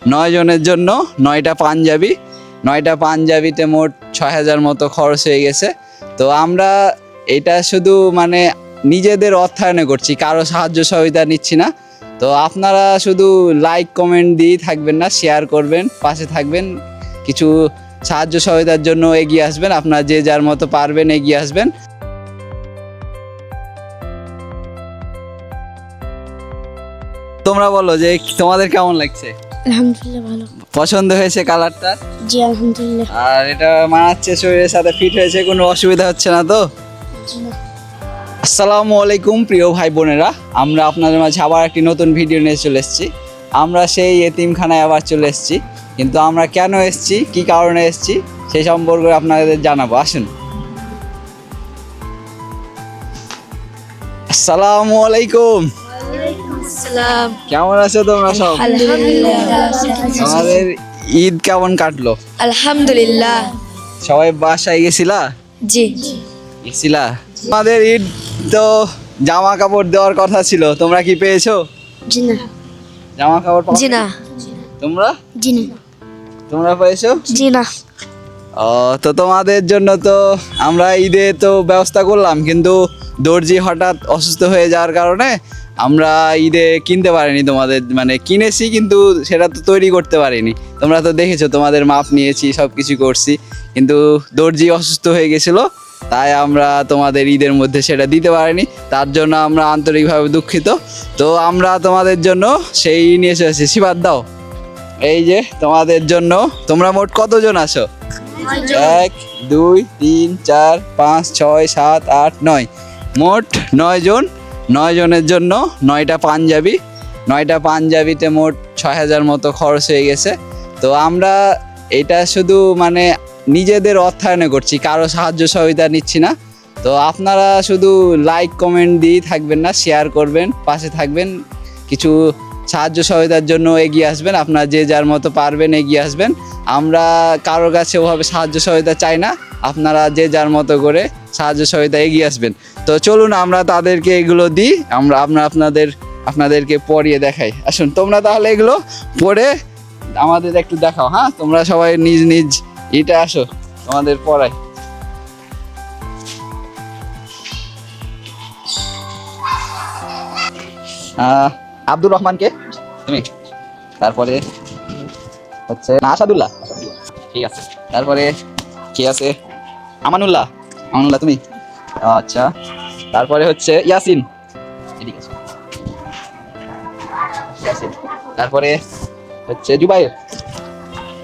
9 জনের জন্য 9টা পাঞ্জাবি, 9টা পাঞ্জাবিতে মোট 6000 মতো খরচ হয়ে গেছে। তো আমরা এটা শুধু মানে নিজেদের অর্থায়নে করছি, কারো সাহায্য সহযোগিতা নিচ্ছি না। তো আপনারা শুধু লাইক কমেন্ট দিয়ে থাকবেন না, শেয়ার করবেন, পাশে থাকবেন, কিছু সাহায্য সহযোগিতার জন্য এগিয়ে আসবেন। আপনারা যে যার মতো পারবেন এগিয়ে আসবেন। তোমরা বলো যে তোমাদের কেমন লাগছে? আলহামদুলিল্লাহ ভালো। পছন্দ হয়েছে কালারটা? জি আলহামদুলিল্লাহ। আর এটা মানাচ্ছে, শরীরের সাথে ফিট হয়েছে, কোনো অসুবিধা হচ্ছে না তো? জি না। আসসালামু আলাইকুম প্রিয় ভাই বোনেরা, আমরা আপনাদের মাঝে আবার একটি নতুন ভিডিও নিয়ে চলে এসেছি। আমরা সেই এতিমখানায় আবার চলে এসেছি, কিন্তু আমরা কেন এসেছি, কি কারণে এসেছি সেই সম্পর্কে আপনাদের জানাবো। আসুন। আসসালামু আলাইকুম। আসসালাম। কেমন আছো তোমরা সব? আলহামদুলিল্লাহ। আমাদের ঈদ কেমন কাটলো? আলহামদুলিল্লাহ। সবাই বাসায় গেছিলা? জি। গেছিলা? আমাদের ঈদ তো জামা কাপড় দেওয়ার কথা ছিল, তোমরা কি পেয়েছো? জি না। জামা কাপড় জি না। তোমরা জি না। তোমরা পেয়েছো? জি না। ও, তো তোমাদের জন্য তো আমরা ঈদে তো ব্যবস্থা করলাম, কিন্তু দর্জি হঠাৎ অসুস্থ হয়ে যাওয়ার কারণে আমরা ঈদে কিনতে পারিনি। তোমাদের মানে কিনেছি, কিন্তু সেটা তো তৈরি করতে পারিনি। তোমরা তো দেখেছো, তোমাদের মাপ নিয়েছি, সব কিছু করছি, কিন্তু দর্জি অসুস্থ হয়ে গেছিলো, তাই আমরা তোমাদের ঈদের মধ্যে সেটা দিতে পারিনি। তার জন্য আমরা আন্তরিকভাবে দুঃখিত। তো আমরা তোমাদের জন্য সেই নিয়ে এসেছি। শিবাদ দাও, এই যে তোমাদের জন্য। তোমরা মোট কতজন আছো? 1 2 3 4 5 6 7 8 9, মোট 9 জন। 9 জনের জন্য 9টা পাঞ্জাবি, 9টা পাঞ্জাবিতে মোট 6000 মতো খরচ হয়ে গেছে। তো আমরা এটা শুধু মানে নিজেদের অর্থায়নে করছি, কারো সাহায্য সহযোগিতা নিচ্ছি না। তো আপনারা শুধু লাইক কমেন্ট দিয়ে থাকবেন না, শেয়ার করবেন, পাশে থাকবেন, কিছু সাহায্য সহযোগিতার জন্য এগিয়ে আসবেন। আপনারা যে যার মতো পারবেন এগিয়ে আসবেন। আমরা কারোর কাছে ওভাবে সাহায্য সহযোগিতা চাই না, আপনারা যে যার মতো করে সাহায্য সহযোগিতা এগিয়ে আসবেন। তো চলুন আমরা তাদেরকে এগুলো দিই, আমরা আপনাদেরকে পরিয়ে দেখাই। আসুন তোমরা তাহলে এগুলো পরে আমাদের একটু দেখাও। হ্যাঁ, তোমরা সবাই নিজ নিজ এটা আসো, তোমাদের পড়াই। আব্দুর রহমানকে তুমি, তারপরে হচ্ছে আসাদুল্লাহ, ঠিক আছে। তারপরে কি আছে? আমানুল্লাহ, আমানুল্লাহ তুমি, আচ্ছা। তারপরে হচ্ছে ইয়াসিন, এদিকে আসো। ইয়াসিন। তারপরে হচ্ছে জুবাইর,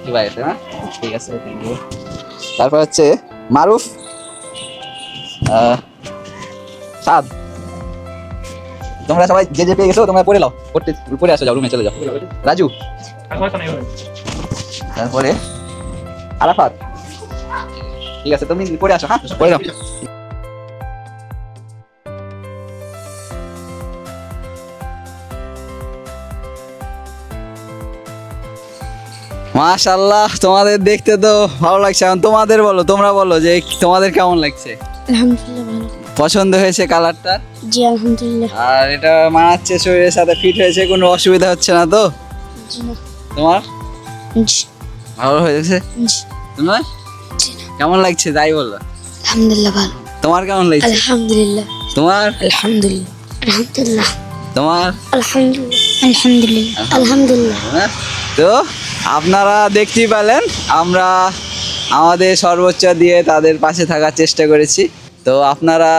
জুবাইর, হ্যাঁ ঠিক আছে, থ্যাংক ইউ। তারপর হচ্ছে মারুফ, সাদ। তোমরা সবাই যে যে পেয়ে গেছো তোমরা পড়ে নাও, পড়ে আসো, যাও রুমে চলে যাও। রাজু, তারপরে আরাফাত, ঠিক আছে তুমি পড়ে আসো। হ্যাঁ পড়ে নাও। মাশাআল্লাহ, তোমাদের দেখতে তো ভালো লাগছে। এখন তোমাদের বলো, তোমরা বলো যে তোমাদের কেমন লাগছে? আলহামদুলিল্লাহ ভালো। পছন্দ হয়েছে কালারটা? জি আলহামদুলিল্লাহ। আর এটা মানাচ্ছে, শরীরের সাথে ফিট হয়েছে, কোনো অসুবিধা হচ্ছে না তো? জি না। তোমার জি। ভালো হয়েছে? জি। তোমার জি না। কেমন লাগছে তাই বলো। আলহামদুলিল্লাহ ভালো। তোমার কেমন লাগছে? আলহামদুলিল্লাহ। তোমার? আলহামদুলিল্লাহ। আলহামদুলিল্লাহ। তোমার? আলহামদুলিল্লাহ। আলহামদুলিল্লাহ। আলহামদুলিল্লাহ। হ্যাঁ? তো আপনারা দেখতেই পেলেন, আমরা আমাদের সর্বোচ্চ দিয়ে তাদের পাশে থাকার চেষ্টা করেছি। তো আপনারা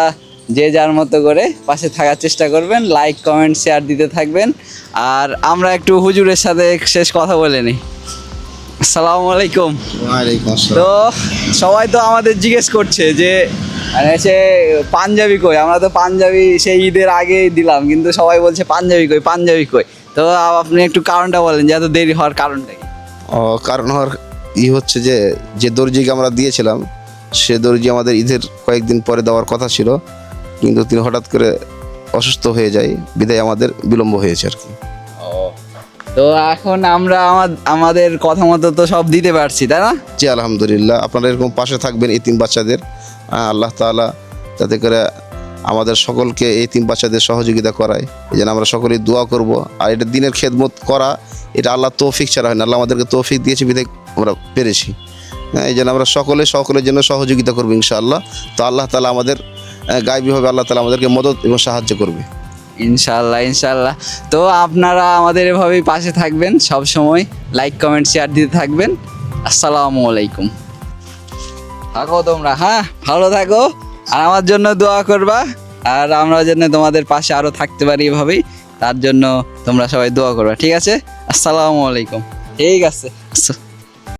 যে যার মতো করে পাশে থাকার চেষ্টা করবেন, লাইক কমেন্ট শেয়ার দিতে থাকবেন। আর আমরা একটু হুজুরের সাথে শেষ কথা বলে নিই। আসসালামু আলাইকুম। ওয়ালাইকুম আসসালাম। তো সবাই তো আমাদের জিজ্ঞেস করছে যে মানে সে পাঞ্জাবি কই, আমরা তো পাঞ্জাবি সেই ঈদের আগেই দিলাম, কিন্তু সবাই বলছে পাঞ্জাবি কই, পাঞ্জাবি কই। তো আপনি একটু কারণটা বলেন যে এত দেরি হওয়ার কারণটা কি? কারণ হওয়ার হচ্ছে যে যে দর্জিকে আমরা দিয়েছিলাম, সে দর্জি আমাদের ঈদের কয়েকদিন পরে দেওয়ার কথা ছিল, কিন্তু তিনি হঠাৎ করে অসুস্থ হয়ে যায়, বিদায় আমাদের বিলম্ব হয়েছে আর কি। তো এখন আমরা আমাদের কথা মতো তো সব দিতে পারছি, তাই না? জি আলহামদুলিল্লাহ। আপনারা এরকম পাশে থাকবেন এই তিন বাচ্চাদের, আল্লাহ তাআলা যাতে করে আমাদের সকলকে এই তিন বাচ্চাদের সহযোগিতা করায়। এই জন্য আমরা সকলেই দোয়া করব। আর এটা দিনের খেদমত করা, এটা আল্লাহ তৌফিক ছাড়া হয় না, আল্লাহ আমাদেরকে তৌফিক দিয়েছে বিধায় আমরা পেরেছি। হ্যাঁ, এই জন্য আমরা সকলের জন্য সহযোগিতা করবো ইনশাআল্লাহ। তো আল্লাহ তাআলা আমাদের গায়বীভাবে আল্লাহ তাআলা আমাদেরকে মদদ এবং সাহায্য করবে ইনশাল্লাহ ইনশাল্লাহ। তো আপনারা আমাদের এভাবেই পাশে থাকবেন, সব সময় লাইক কমেন্ট শেয়ার দিতে থাকবেন। আসসালামু আলাইকুম। থাকো তোমরা, হ্যাঁ ভালো থাকো, আর আমার জন্য দোয়া করবা, আর আমরা যেন তোমাদের পাশে আরও থাকতে পারি এভাবেই, তার জন্য তোমরা সবাই দোয়া করবা, ঠিক আছে? আসসালামু আলাইকুম। ঠিক আছে।